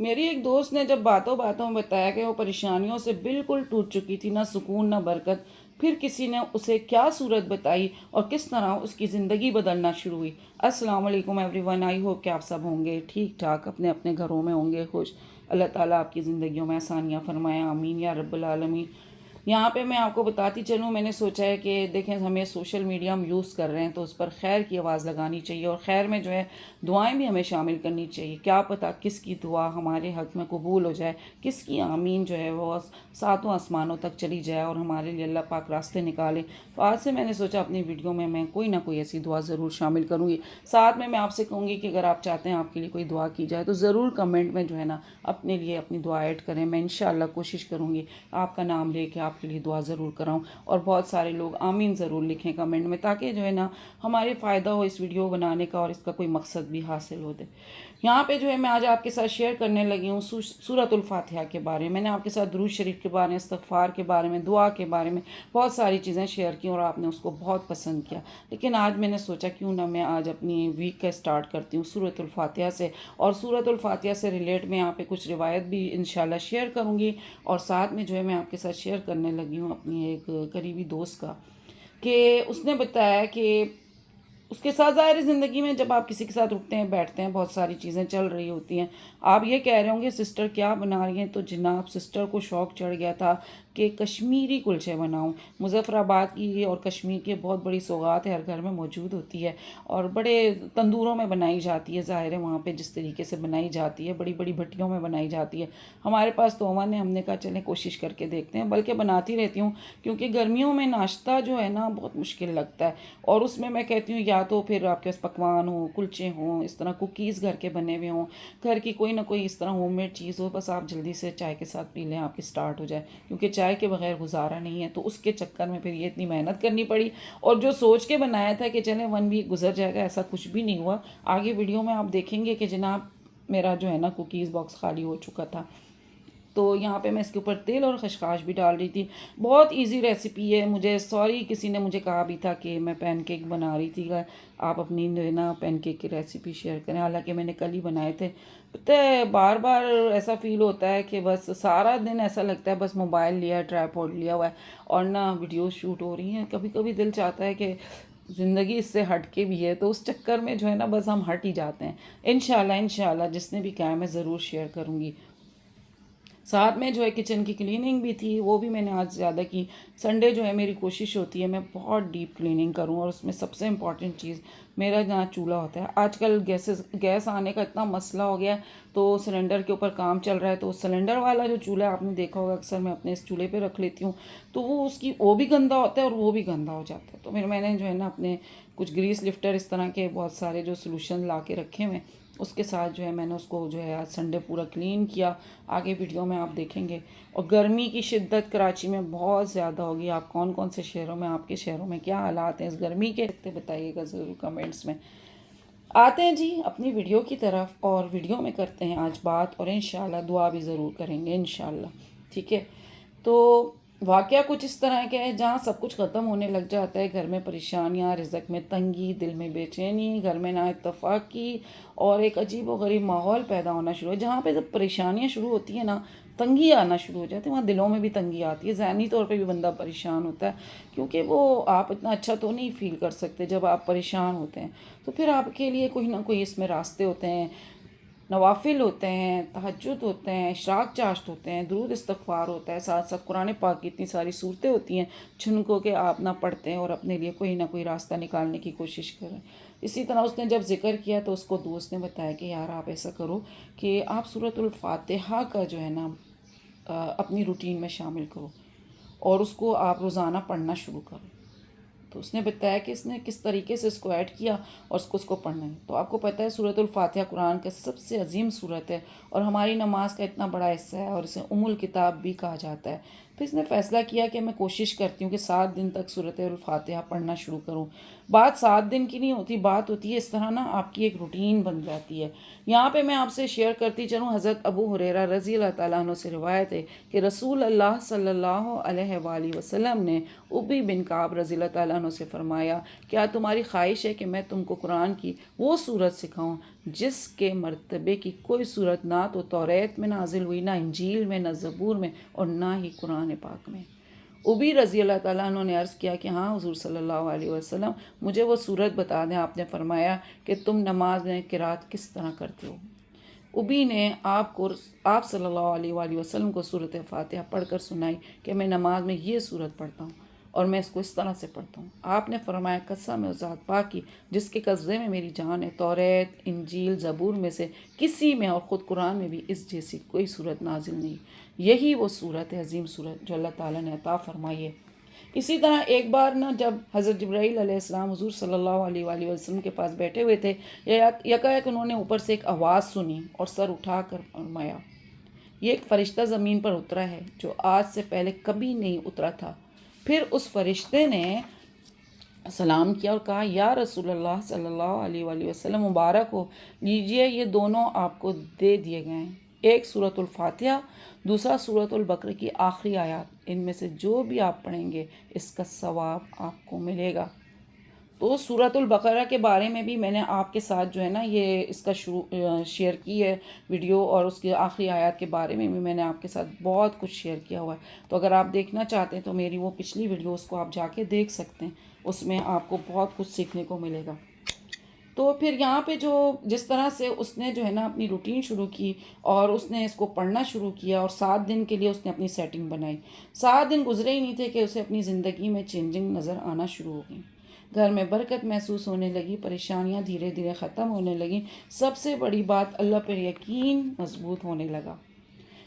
میری ایک دوست نے جب باتوں باتوں میں بتایا کہ وہ پریشانیوں سے بالکل ٹوٹ چکی تھی، نہ سکون نہ برکت، پھر کسی نے اسے کیا صورت بتائی اور کس طرح اس کی زندگی بدلنا شروع ہوئی۔ السلام علیکم ایوری ون، آئی ہوپ کہ آپ سب ہوں گے ٹھیک ٹھاک، اپنے اپنے گھروں میں ہوں گے خوش۔ اللہ تعالیٰ آپ کی زندگیوں میں آسانیاں فرمائے، آمین یا رب العالمین۔ یہاں پہ میں آپ کو بتاتی چلوں، میں نے سوچا ہے کہ دیکھیں ہمیں سوشل میڈیا ہم یوز کر رہے ہیں تو اس پر خیر کی آواز لگانی چاہیے، اور خیر میں جو ہے دعائیں بھی ہمیں شامل کرنی چاہیے۔ کیا پتہ کس کی دعا ہمارے حق میں قبول ہو جائے، کس کی آمین جو ہے وہ ساتوں آسمانوں تک چلی جائے اور ہمارے لیے اللہ پاک راستے نکالے۔ تو آج سے میں نے سوچا اپنی ویڈیو میں کوئی نہ کوئی ایسی دعا ضرور شامل کروں گی۔ ساتھ میں آپ سے کہوں گی کہ اگر آپ چاہتے ہیں آپ کے لیے کوئی دعا کی جائے تو ضرور کمنٹ میں جو ہے نا اپنے لیے اپنی دعا ایڈ کریں۔ میں انشاءاللہ کوشش کروں گی آپ کا نام لے کے آپ کے لیے دعا ضرور کراؤں، اور بہت سارے لوگ آمین ضرور لکھیں کمنٹ میں، تاکہ جو ہے نا ہمارے فائدہ ہو اس ویڈیو بنانے کا اور اس کا کوئی مقصد بھی حاصل ہو دے۔ یہاں پہ جو ہے میں آج آپ کے ساتھ شیئر کرنے لگی ہوں سورۃ الفاتحہ کے بارے میں۔ نے آپ کے ساتھ درود شریف کے بارے میں، استغفار کے بارے میں، دعا کے بارے میں بہت ساری چیزیں شیئر کی اور آپ نے اس کو بہت پسند کیا، لیکن آج میں نے سوچا کیوں نہ میں آج اپنی ویک کا سٹارٹ کرتی ہوں سورۃ الفاتحہ سے، اور سورۃ الفاتحہ سے ریلیٹ میں یہاں پہ کچھ روایت بھی انشاءاللہ شیئر کروں گی، اور ساتھ میں جو ہے میں آپ کے ساتھ شیئر کرنے لگی ہوں اپنی ایک قریبی دوست کا، کہ اس نے بتایا کہ اس کے ساتھ ظاہر زندگی میں جب آپ کسی کے ساتھ اٹھتے ہیں بیٹھتے ہیں بہت ساری چیزیں چل رہی ہوتی ہیں۔ آپ یہ کہہ رہے ہوں گے سسٹر کیا بنا رہی ہیں، تو جناب سسٹر کو شوق چڑھ گیا تھا کہ کشمیری کلچے بناؤں۔ مظفر آباد کی اور کشمیر کی بہت بڑی سوغات ہے، ہر گھر میں موجود ہوتی ہے اور بڑے تندوروں میں بنائی جاتی ہے، ظاہر ہے وہاں پہ جس طریقے سے بنائی جاتی ہے بڑی بڑی بھٹیوں میں بنائی جاتی ہے۔ ہمارے پاس تو اوون ہے، ہم نے کہا چلیں کوشش کر کے دیکھتے ہیں، بلکہ بناتی رہتی ہوں کیونکہ گرمیوں میں ناشتہ جو ہے نا بہت مشکل لگتا ہے، اور اس میں کہتی ہوں یا تو پھر آپ کے پاس پکوان ہوں، کلچے ہوں، اس طرح کوکیز گھر کے بنے ہوئے ہوں، گھر کی کوئی نہ کوئی اس طرح ہوم میڈ چیز ہو، بس آپ جلدی سے چائے کے ساتھ پی لیں، آپ کی سٹارٹ ہو جائے، کیونکہ چائے کے بغیر گزارا نہیں ہے۔ تو اس کے چکر میں پھر یہ اتنی محنت کرنی پڑی، اور جو سوچ کے بنایا تھا کہ چلیں 1 ویک گزر جائے گا، ایسا کچھ بھی نہیں ہوا۔ آگے ویڈیو میں آپ دیکھیں گے کہ جناب میرا جو ہے نا کوکیز باکس خالی ہو چکا تھا۔ تو یہاں پہ میں اس کے اوپر تیل اور خشخاش بھی ڈال رہی تھی۔ بہت ایزی ریسیپی ہے، مجھے سوری کسی نے مجھے کہا بھی تھا کہ میں پین کیک بنا رہی تھی، آپ اپنی نا پین کیک کی ریسیپی شیئر کریں، حالانکہ میں نے کل ہی بنائے تھے۔ پتہ ہے بار بار ایسا فیل ہوتا ہے کہ بس سارا دن ایسا لگتا ہے بس موبائل لیا ہے، ٹرائیپوڈ لیا ہوا ہے اور نہ ویڈیوز شوٹ ہو رہی ہیں۔ کبھی کبھی دل چاہتا ہے کہ زندگی اس سے ہٹ کے بھی ہے، تو اس چکر میں جو ہے نا بس ہم ہٹ ہی جاتے ہیں۔ انشاءاللہ جس نے بھی کہا ہے میں ضرور شیئر کروں گی۔ ساتھ میں جو ہے کچن کی کلیننگ بھی تھی، وہ بھی میں نے آج زیادہ کی۔ سنڈے جو ہے میری کوشش ہوتی ہے میں بہت ڈیپ کلیننگ کروں، اور اس میں سب سے امپورٹنٹ چیز میرا جہاں چولہا ہوتا ہے۔ آج کل گیس آنے کا اتنا مسئلہ ہو گیا ہے، تو سلنڈر کے اوپر کام چل رہا ہے، تو سلنڈر والا جو چولہا ہے آپ نے دیکھا ہوگا اکثر میں اپنے اس چولہے پہ رکھ لیتی ہوں، تو وہ بھی گندا ہوتا ہے اور وہ بھی گندا ہو جاتا ہے۔ تو پھر میں نے جو ہے نا اپنے کچھ گریس لفٹر اس طرح کے بہت سارے جو سلوشن لا کے رکھے ہوئے، اس کے ساتھ جو ہے میں نے اس کو جو ہے آج سنڈے پورا کلین کیا۔ آگے ویڈیو میں آپ دیکھیں گے۔ اور گرمی کی شدت کراچی میں بہت زیادہ ہوگی۔ آپ کون کون سے شہروں میں، آپ کے شہروں میں کیا حالات ہیں اس گرمی کے، بتائیے گا ضرور کمنٹس میں۔ آتے ہیں جی اپنی ویڈیو کی طرف، اور ویڈیو میں کرتے ہیں آج بات، اور انشاءاللہ دعا بھی ضرور کریں گے انشاءاللہ، ٹھیک ہے۔ تو واقعہ کچھ اس طرح کا ہے جہاں سب کچھ ختم ہونے لگ جاتا ہے، گھر میں پریشانیاں، رزق میں تنگی، دل میں بے چینی، گھر میں نا اتفاقی، اور ایک عجیب و غریب ماحول پیدا ہونا شروع ہو۔ جہاں پہ جب پریشانیاں شروع ہوتی ہیں نا، تنگی آنا شروع ہو جاتی ہے، وہاں دلوں میں بھی تنگی آتی ہے، ذہنی طور پہ بھی بندہ پریشان ہوتا ہے، کیونکہ وہ آپ اتنا اچھا تو نہیں فیل کر سکتے جب آپ پریشان ہوتے ہیں۔ تو پھر آپ کے لیے کوئی نہ کوئی اس میں راستے ہوتے ہیں، نوافل ہوتے ہیں، تہجد ہوتے ہیں، اشراق چاشت ہوتے ہیں، درود استغفار ہوتا ہے، ساتھ ساتھ قرآن پاک کی اتنی ساری صورتیں ہوتی ہیں جن کو کہ آپ نہ پڑھتے ہیں اور اپنے لیے کوئی نہ کوئی راستہ نکالنے کی کوشش کریں۔ اسی طرح اس نے جب ذکر کیا تو اس کو دوست نے بتایا کہ یار آپ ایسا کرو کہ آپ سورۃ الفاتحہ کا جو ہے نا اپنی روٹین میں شامل کرو، اور اس کو آپ روزانہ پڑھنا شروع کرو۔ تو اس نے بتایا کہ اس نے کس طریقے سے اس کو ایڈ کیا اور اس کو پڑھنا ہے۔ تو آپ کو پتہ ہے سورۃ الفاتحہ قرآن کا سب سے عظیم سورت ہے، اور ہماری نماز کا اتنا بڑا حصہ ہے، اور اسے ام الکتاب بھی کہا جاتا ہے۔ پھر اس نے فیصلہ کیا کہ میں کوشش کرتی ہوں کہ 7 دن تک سورۃ الفاتحہ پڑھنا شروع کروں۔ بات 7 دن کی نہیں ہوتی، بات ہوتی ہے اس طرح نا آپ کی ایک روٹین بن جاتی ہے۔ یہاں پہ میں آپ سے شیئر کرتی چلوں، حضرت ابو ہریرہ رضی اللہ تعالیٰ عنہ سے روایت ہے کہ رسول اللہ صلی اللہ علیہ وآلہ وسلم نے ابی بن کعب رضی اللہ تعالیٰ عنہ سے فرمایا، کیا تمہاری خواہش ہے کہ میں تم کو قرآن کی وہ صورت سکھاؤں جس کے مرتبے کی کوئی صورت نہ تو توریت میں نازل ہوئی، نہ انجیل میں، نہ زبور میں، اور نہ ہی قرآن پاک میں؟ ابی رضی اللہ تعالیٰ عنہ نے عرض کیا کہ ہاں حضور صلی اللہ علیہ وسلم، مجھے وہ صورت بتا دیں۔ آپ نے فرمایا کہ تم نماز میں قرات کس طرح کرتے ہو؟ ابی نے آپ صلی اللہ علیہ وآلہ وسلم کو صورت فاتحہ پڑھ کر سنائی کہ میں نماز میں یہ صورت پڑھتا ہوں اور میں اس کو اس طرح سے پڑھتا ہوں۔ آپ نے فرمایا، قسم ہے ذات پاک کی جس کے قبضے میں میری جان ہے، توریت، انجیل، زبور میں سے کسی میں اور خود قرآن میں بھی اس جیسی کوئی صورت نازل نہیں۔ یہی وہ صورت ہے، عظیم صورت جو اللہ تعالیٰ نے عطا فرمائی ہے۔ اسی طرح ایک بار نا جب حضرت جبرائیل علیہ السلام حضور صلی اللہ علیہ وآلہ وسلم کے پاس بیٹھے ہوئے تھے، یکایک انہوں نے اوپر سے ایک آواز سنی اور سر اٹھا کر فرمایا، یہ ایک فرشتہ زمین پر اترا ہے جو آج سے پہلے کبھی نہیں اترا تھا۔ پھر اس فرشتے نے سلام کیا اور کہا، یا رسول اللہ صلی اللہ علیہ وآلہ وسلم، مبارک ہو، لیجئے یہ دونوں آپ کو دے دیے گئے ہیں، ایک سورۃ الفاتحہ، دوسرا سورۃ البقرہ کی آخری آیات، ان میں سے جو بھی آپ پڑھیں گے اس کا ثواب آپ کو ملے گا۔ تو سورۃ البقرہ کے بارے میں بھی میں نے آپ کے ساتھ جو ہے نا یہ اس کا شیئر کی ہے ویڈیو، اور اس کی آخری آیات کے بارے میں بھی میں نے آپ کے ساتھ بہت کچھ شیئر کیا ہوا ہے۔ تو اگر آپ دیکھنا چاہتے ہیں تو میری وہ پچھلی ویڈیو اس کو آپ جا کے دیکھ سکتے ہیں، اس میں آپ کو بہت کچھ سیکھنے کو ملے گا۔ تو پھر یہاں پہ جس طرح سے اس نے جو ہے نا اپنی روٹین شروع کی اور اس نے اس کو پڑھنا شروع کیا، اور 7 دن کے لیے اس نے اپنی سیٹنگ بنائی۔ 7 دن گزرے ہی نہیں تھے کہ اسے اپنی زندگی میں چینجنگ نظر آنا شروع ہو گئی۔ گھر میں برکت محسوس ہونے لگی، پریشانیاں دھیرے دھیرے ختم ہونے لگیں، سب سے بڑی بات اللہ پر یقین مضبوط ہونے لگا۔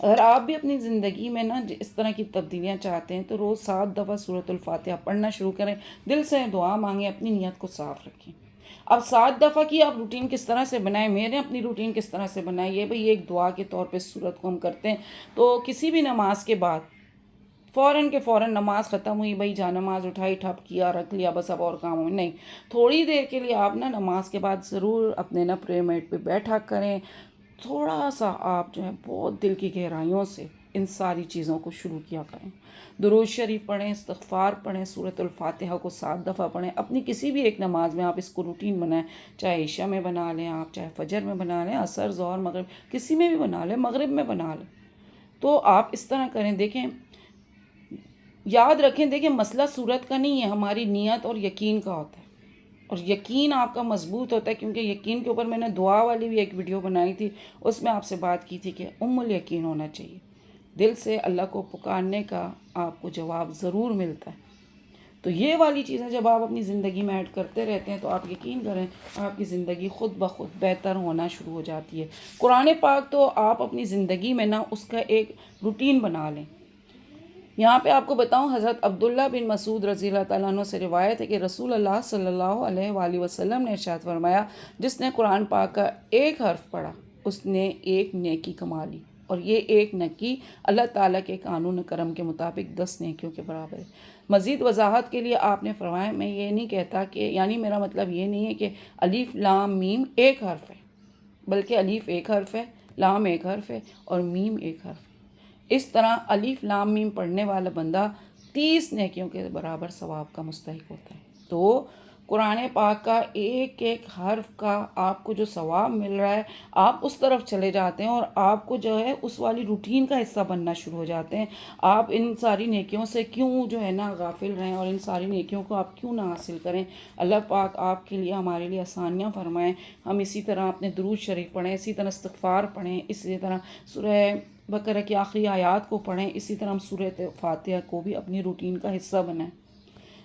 اگر آپ بھی اپنی زندگی میں نا اس طرح کی تبدیلیاں چاہتے ہیں تو روز 7 دفعہ سورۃ الفاتحہ پڑھنا شروع کریں، دل سے دعا مانگیں، اپنی نیت کو صاف رکھیں۔ اب 7 دفعہ کی آپ روٹین کس طرح سے بنائیں، میں نے اپنی روٹین کس طرح سے بنائی ہے، بھئی ایک دعا کے طور پہ سورت کو ہم کرتے ہیں۔ تو کسی بھی نماز کے بعد فوراً کے فوراً نماز ختم ہوئی، بھئی جا نماز اٹھائی، ٹھپ کیا، رکھ لیا، بس اب اور کاموں میں نہیں، تھوڑی دیر کے لیے آپ نا نماز کے بعد ضرور اپنے نا پریئر میٹ پہ بیٹھا کریں، تھوڑا سا آپ جو ہے بہت دل کی گہرائیوں سے ان ساری چیزوں کو شروع کیا کریں۔ درود شریف پڑھیں، استغفار پڑھیں، سورۃ الفاتحہ کو 7 دفعہ پڑھیں۔ اپنی کسی بھی ایک نماز میں آپ اس کو روٹین بنائیں، چاہے عشاء میں بنا لیں آپ، چاہے فجر میں بنا لیں، عصر، ظہر، مغرب، کسی میں بھی بنا لیں، مغرب میں بنا لیں۔ تو آپ اس طرح کریں۔ دیکھیں، یاد رکھیں، دیکھیں مسئلہ صورت کا نہیں ہے، ہماری نیت اور یقین کا ہوتا ہے، اور یقین آپ کا مضبوط ہوتا ہے، کیونکہ یقین کے اوپر میں نے دعا والی بھی ایک ویڈیو بنائی تھی، اس میں آپ سے بات کی تھی کہ الیقین ہونا چاہیے، دل سے اللہ کو پکارنے کا آپ کو جواب ضرور ملتا ہے۔ تو یہ والی چیزیں جب آپ اپنی زندگی میں ایڈ کرتے رہتے ہیں تو آپ یقین کریں آپ کی زندگی خود بخود بہتر ہونا شروع ہو جاتی ہے۔ قرآن پاک تو آپ اپنی زندگی میں نا اس کا ایک روٹین بنا لیں۔ یہاں پہ آپ کو بتاؤں، حضرت عبداللہ بن مسعود رضی اللہ تعالیٰ عنہ سے روایت ہے کہ رسول اللہ صلی اللہ علیہ وآلہ وسلم نے ارشاد فرمایا، جس نے قرآن پاک کا ایک حرف پڑھا اس نے ایک نیکی کما لی، اور یہ ایک نیکی اللہ تعالیٰ کے قانون کرم کے مطابق 10 نیکیوں کے برابر ہے۔ مزید وضاحت کے لیے آپ نے فرمایا، میں یہ نہیں کہتا کہ یعنی میرا مطلب یہ نہیں ہے کہ الف لام میم ایک حرف ہے، بلکہ الف ایک حرف ہے، لام ایک حرف ہے، اور میم ایک حرف ہے۔ اس طرح الف لام میم پڑھنے والا بندہ 30 نیکیوں کے برابر ثواب کا مستحق ہوتا ہے۔ تو قرآن پاک کا ایک ایک حرف کا آپ کو جو ثواب مل رہا ہے، آپ اس طرف چلے جاتے ہیں اور آپ کو جو ہے اس والی روٹین کا حصہ بننا شروع ہو جاتے ہیں۔ آپ ان ساری نیکیوں سے کیوں جو ہے نا غافل رہیں، اور ان ساری نیکیوں کو آپ کیوں نہ حاصل کریں۔ اللہ پاک آپ کے لیے، ہمارے لیے آسانیاں فرمائیں۔ ہم اسی طرح اپنے درود شریف پڑھیں، اسی طرح استغفار پڑھیں، اسی طرح سورہ بقرہ کی آخری آیات کو پڑھیں، اسی طرح ہم سورۃ فاتحہ کو بھی اپنی روٹین کا حصہ بنائیں۔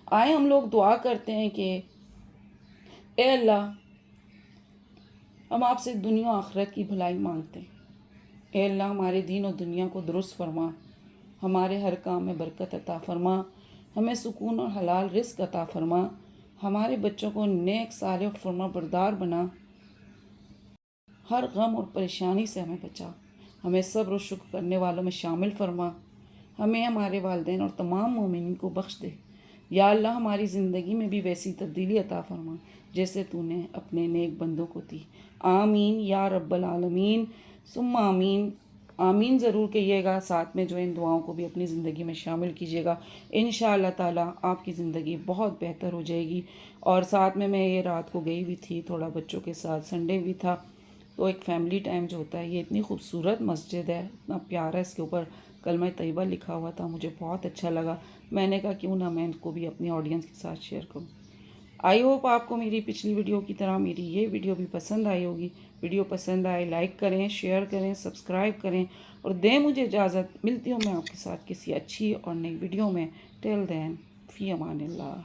آئیں ہم لوگ دعا کرتے ہیں کہ اے اللہ، ہم آپ سے دنیا و آخرت کی بھلائی مانگتے ہیں۔ اے اللہ، ہمارے دین و دنیا کو درست فرما، ہمارے ہر کام میں برکت عطا فرما، ہمیں سکون اور حلال رزق عطا فرما، ہمارے بچوں کو نیک صالح و فرما بردار بنا، ہر غم اور پریشانی سے ہمیں بچا، ہمیں صبر و شکر کرنے والوں میں شامل فرما، ہمیں، ہمارے والدین اور تمام مومنین کو بخش دے۔ یا اللہ ہماری زندگی میں بھی ویسی تبدیلی عطا فرما جیسے تو نے اپنے نیک بندوں کو دی. آمین یا رب العالمین ثم آمین. آمین ضرور کہیے گا، ساتھ میں جو ان دعاؤں کو بھی اپنی زندگی میں شامل کیجیے گا. انشاءاللہ تعالیٰ آپ کی زندگی بہت بہتر ہو جائے گی. اور ساتھ میں یہ رات کو گئی ہوئی تھی تھوڑا بچوں کے ساتھ، سنڈے بھی تھا، تو ایک فیملی ٹائم جو ہوتا ہے، یہ اتنی خوبصورت مسجد ہے، اتنا پیارا ہے، اس کے اوپر کلمہ طیبہ لکھا ہوا تھا، مجھے بہت اچھا لگا. میں نے کہا کیوں نہ میں ان کو بھی اپنی آڈینس کے ساتھ شیئر کروں. آئی ہوپ آپ کو میری پچھلی ویڈیو کی طرح میری یہ ویڈیو بھی پسند آئی ہوگی. ویڈیو پسند آئے لائک کریں، شیئر کریں، سبسکرائب کریں اور دیں مجھے اجازت. ملتی ہوں میں آپ کے ساتھ کسی اچھی اور نئی ویڈیو میں. ٹل دین فی امان اللہ.